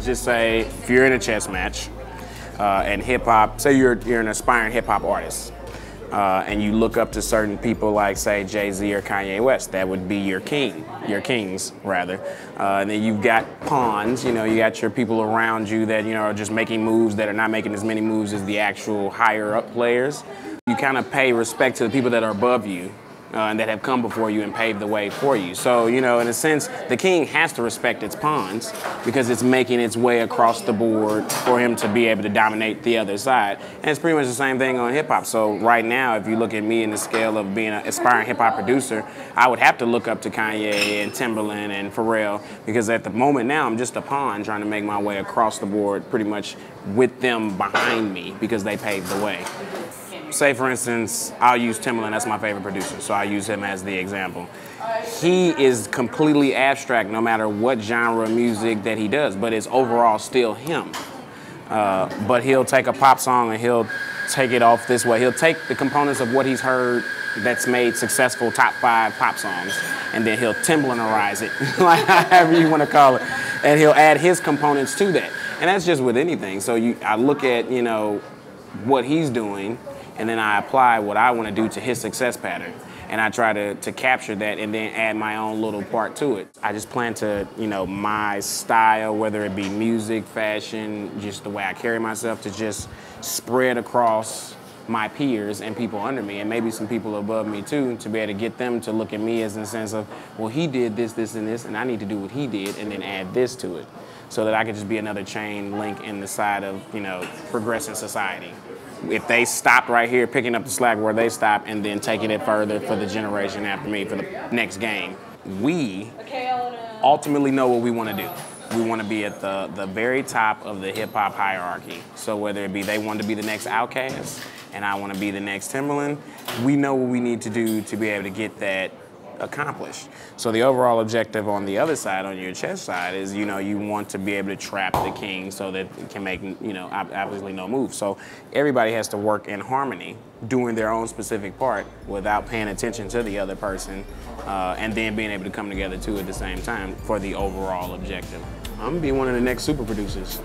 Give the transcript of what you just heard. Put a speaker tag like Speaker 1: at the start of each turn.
Speaker 1: let's just say if you're in a chess match and hip hop, say you're an aspiring hip hop artist. And you look up to certain people like, say, Jay-Z or Kanye West. That would be your kings, rather. And then you've got pawns, you got your people around you that, are just making moves that are not making as many moves as the actual higher-up players. You kind of pay respect to the people that are above you and that have come before you and paved the way for you. So, in a sense, the king has to respect its pawns because it's making its way across the board for him to be able to dominate the other side. And it's pretty much the same thing on hip hop. So right now, if you look at me in the scale of being an aspiring hip hop producer, I would have to look up to Kanye and Timbaland and Pharrell because at the moment now, I'm just a pawn trying to make my way across the board pretty much with them behind me because they paved the way. Say, for instance, I'll use Timbaland, that's my favorite producer, so I use him as the example. He is completely abstract no matter what genre of music that he does, but it's overall still him. But he'll take a pop song and he'll take it off this way. He'll take the components of what he's heard that's made successful top 5 pop songs, and then he'll Timbalanderize it, like however you want to call it, and he'll add his components to that. And that's just with anything. So I look at, what he's doing, and then I apply what I want to do to his success pattern. And I try to capture that and then add my own little part to it. I just plan to, my style, whether it be music, fashion, just the way I carry myself, to just spread across my peers and people under me, and maybe some people above me too, to be able to get them to look at me as in the sense of, well, he did this, this, and this, and I need to do what he did and then add this to it. So that I could just be another chain link in the side of, progressing society. If they stopped right here, picking up the slack where they stopped and then taking it further for the generation after me for the next game, we ultimately know what we want to do. We want to be at the very top of the hip-hop hierarchy. So whether it be they want to be the next Outkast and I want to be the next Timbaland, we know what we need to do to be able to get that accomplished. So the overall objective on the other side, on your chess side, is you want to be able to trap the king so that it can make obviously no move. So everybody has to work in harmony, doing their own specific part without paying attention to the other person, and then being able to come together too at the same time for the overall objective. I'm gonna be one of the next super producers.